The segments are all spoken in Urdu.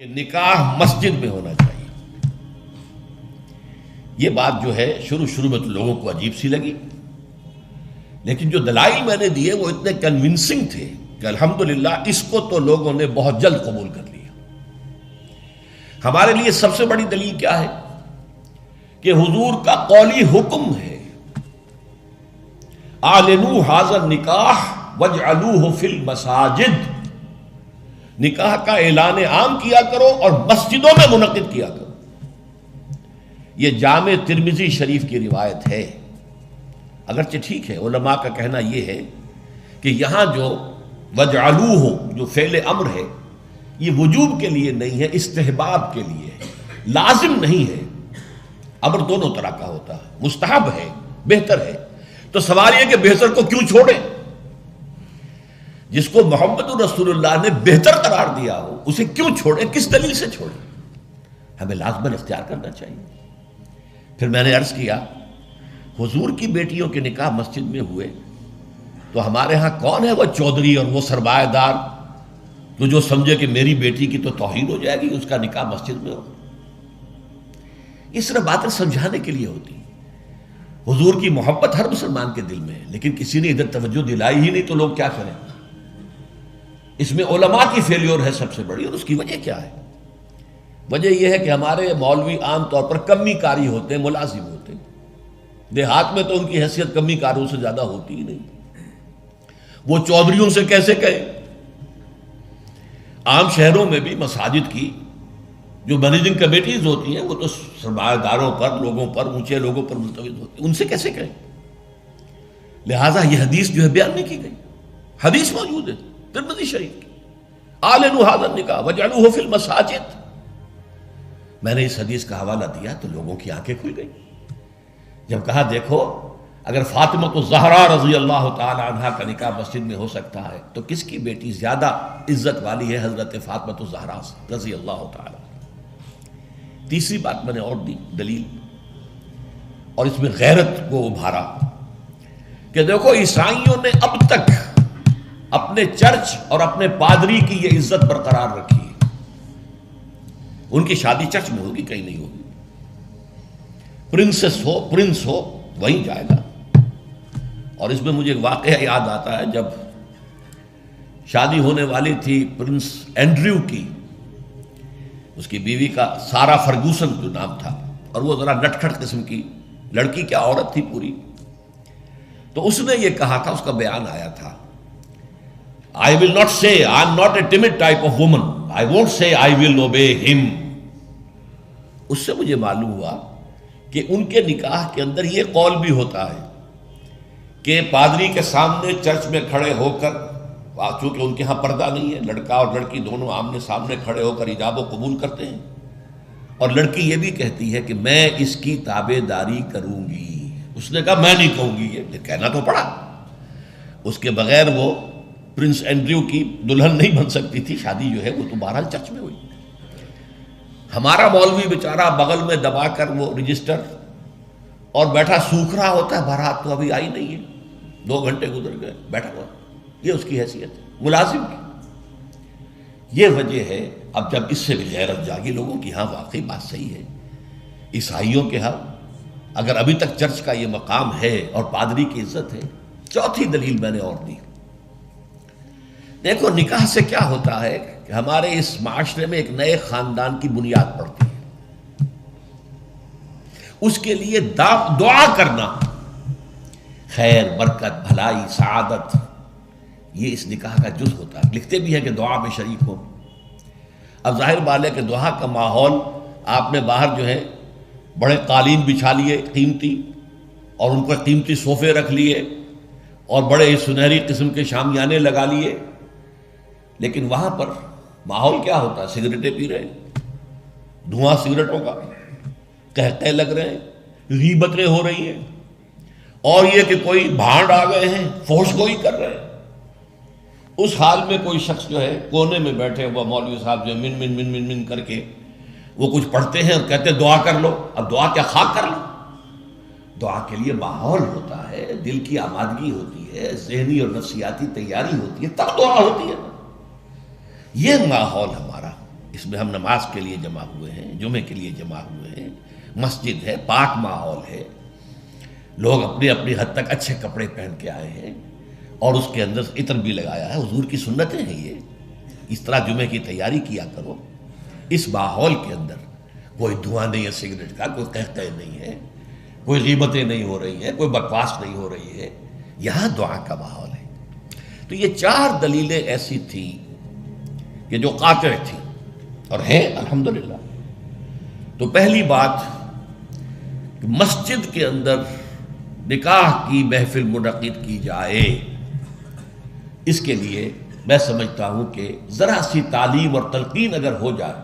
کہ نکاح مسجد میں ہونا چاہیے. یہ بات جو ہے شروع میں تو لوگوں کو عجیب سی لگی، لیکن جو دلائل میں نے دیے وہ اتنے کنونسنگ تھے کہ الحمدللہ اس کو تو لوگوں نے بہت جلد قبول کر لیا. ہمارے لیے سب سے بڑی دلیل کیا ہے کہ حضور کا قولی حکم ہے، اعلنوا ھذا النکاح واجعلوہ فی المساجد. نکاح کا اعلان عام کیا کرو اور مسجدوں میں منعقد کیا کرو. یہ جامع ترمذی شریف کی روایت ہے. اگرچہ ٹھیک ہے، علماء کا کہنا یہ ہے کہ یہاں جو وجعلوہ جو فعل امر ہے یہ وجوب کے لیے نہیں ہے، استحباب کے لیے ہے، لازم نہیں ہے. امر دونوں طرح کا ہوتا ہے، مستحب ہے، بہتر ہے. تو سوال یہ کہ بہتر کو کیوں چھوڑیں؟ جس کو محمد رسول اللہ نے بہتر قرار دیا ہو اسے کیوں چھوڑیں؟ کس دلیل سے چھوڑیں؟ ہمیں لازماً اختیار کرنا چاہیے. پھر میں نے عرض کیا حضور کی بیٹیوں کے نکاح مسجد میں ہوئے تو ہمارے ہاں کون ہے وہ چودھری اور وہ سرمایہ دار تو جو سمجھے کہ میری بیٹی کی تو توہین ہو جائے گی اس کا نکاح مسجد میں ہو؟ اس طرح باتیں سمجھانے کے لیے ہوتی. حضور کی محبت ہر مسلمان کے دل میں ہے، لیکن کسی نے ادھر توجہ دلائی ہی نہیں تو لوگ کیا کریں؟ اس میں علماء کی فیلیور ہے سب سے بڑی. اور اس کی وجہ کیا ہے؟ وجہ یہ ہے کہ ہمارے مولوی عام طور پر کمی کاری ہوتے ہیں، ملازم ہوتے ہیں. دیہات میں تو ان کی حیثیت کمی کاروں سے زیادہ ہوتی ہی نہیں. وہ چودھریوں سے کیسے کہیں؟ عام شہروں میں بھی مساجد کی جو مینیجنگ کمیٹیز ہوتی ہیں وہ تو سرمایہ داروں پر، لوگوں پر، اونچے لوگوں پر ملتوی ہوتی ہیں، ان سے کیسے کہیں؟ لہٰذا یہ حدیث جو ہے بیان نہیں کی گئی. حدیث موجود ہے ترمذی شریف کی، اعلنوا ھذا النکاح واجعلوہ فی المساجد. میں نے اس حدیث کا حوالہ دیا تو لوگوں کی آنکھیں کھل گئی. جب کہا دیکھو اگر فاطمہ الزہرا رضی اللہ تعالی عنہا کا نکاح مسجد میں ہو سکتا ہے تو کس کی بیٹی زیادہ عزت والی ہے حضرت فاطمہ الزہرا رضی اللہ تعالی. تیسری بات میں نے اور دی دلیل، اور اس میں غیرت کو ابھارا کہ دیکھو عیسائیوں نے اب تک اپنے چرچ اور اپنے پادری کی یہ عزت برقرار رکھی ہے. ان کی شادی چرچ میں ہوگی، کہیں نہیں ہوگی. پرنسس ہو، پرنس ہو، وہیں جائے گا. اور اس میں مجھے ایک واقعہ یاد آتا ہے، جب شادی ہونے والی تھی پرنس اینڈریو کی، اس کی بیوی کا سارا فرگوسن جو نام تھا، اور وہ ذرا نٹ کھٹ قسم کی لڑکی، کیا عورت تھی پوری. تو اس نے یہ کہا تھا، اس کا بیان آیا تھا، I will not say I am not a timid type of woman. I won't say I will obey him. اس سے مجھے معلوم ہوا کہ ان کے نکاح کے اندر یہ قول بھی ہوتا ہے کہ پادری کے سامنے چرچ میں کھڑے ہو کر، چونکہ ان کے ہاں پردہ نہیں ہے، لڑکا اور لڑکی دونوں آمنے سامنے کھڑے ہو کر ایجاب و قبول کرتے ہیں، اور لڑکی یہ بھی کہتی ہے کہ میں اس کی تابع داری کروں گی. اس نے کہا میں نہیں کہوں گی، یہ کہنا تو پڑا. اس کے بغیر وہ پرنس اینڈریو کی دلہن نہیں بن سکتی تھی. شادی جو ہے وہ تو بہرحال چرچ میں ہوئی. ہمارا مولوی بیچارہ بغل میں دبا کر وہ رجسٹر اور بیٹھا سوکھ رہا ہوتا ہے، بھرات تو ابھی آئی نہیں ہے، 2 گھنٹے گزر گئے، بیٹھا ہوا. یہ اس کی حیثیت ہے ملازم کی. یہ وجہ ہے. اب جب اس سے بھی غیرت جاگی لوگوں کی، ہاں واقعی بات صحیح ہے، عیسائیوں کے ہاں اگر ابھی تک چرچ کا یہ مقام ہے اور پادری کی عزت ہے. چوتھی دلیل میں نے اور دی. دیکھو نکاح سے کیا ہوتا ہے کہ ہمارے اس معاشرے میں ایک نئے خاندان کی بنیاد پڑتی ہے. اس کے لیے دعا کرنا، خیر، برکت، بھلائی، سعادت، یہ اس نکاح کا جز ہوتا ہے. لکھتے بھی ہیں کہ دعا میں شریک ہو. اب ظاہر بات ہے کہ دعا کا ماحول آپ نے باہر جو ہے بڑے قالین بچھا لیے قیمتی، اور ان کو قیمتی صوفے رکھ لیے اور بڑے سنہری قسم کے شامیانے لگا لیے، لیکن وہاں پر ماحول کیا ہوتا ہے؟ سگریٹیں پی رہے ہیں، دھواں سگریٹوں کا، قہقہے لگ رہے ہیں، غیبتیں ہو رہی ہیں، اور یہ کہ کوئی بھانڈ آ گئے ہیں، فحش گوئی کر رہے ہیں. اس حال میں کوئی شخص جو ہے کونے میں بیٹھے ہوا مولوی صاحب جو من من من من من کر کے وہ کچھ پڑھتے ہیں اور کہتے ہیں دعا کر لو. اب دعا کیا خاک کر لو؟ دعا کے لیے ماحول ہوتا ہے، دل کی آمادگی ہوتی ہے، ذہنی اور نفسیاتی تیاری ہوتی ہے، تب دعا ہوتی ہے. یہ ماحول ہمارا اس میں ہم نماز کے لیے جمع ہوئے ہیں، جمعے کے لیے جمع ہوئے ہیں، مسجد ہے، پاک ماحول ہے، لوگ اپنی اپنی حد تک اچھے کپڑے پہن کے آئے ہیں، اور اس کے اندر عطر بھی لگایا ہے، حضور کی سنتیں ہیں یہ، اس طرح جمعے کی تیاری کیا کرو۔ اس ماحول کے اندر کوئی دھواں نہیں ہے سگریٹ کا، کوئی قہقہ نہیں ہے، کوئی غیبتیں نہیں ہو رہی ہیں، کوئی بکواس نہیں ہو رہی ہے، یہاں دعا کا ماحول ہے۔ تو یہ 4 دلیلیں ایسی تھیں کہ جو قاطع تھیں اور ہیں الحمدللہ۔ تو پہلی بات کہ مسجد کے اندر نکاح کی محفل منعقد کی جائے، اس کے لیے میں سمجھتا ہوں کہ ذرا سی تعلیم اور تلقین اگر ہو جائے،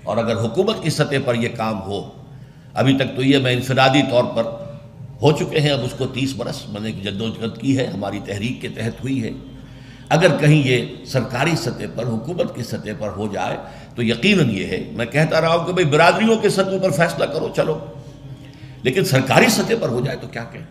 اور اگر حکومت کی سطح پر یہ کام ہو، ابھی تک تو یہ میں انفرادی طور پر ہو چکے ہیں، اب اس کو 30 برس میں نے جدوجہد کی ہے، ہماری تحریک کے تحت ہوئی ہے، اگر کہیں یہ سرکاری سطح پر، حکومت کی سطح پر ہو جائے تو یقیناً یہ ہے، میں کہتا رہا ہوں کہ بھئی برادریوں کے سطح پر فیصلہ کرو چلو، لیکن سرکاری سطح پر ہو جائے تو کیا کہیں۔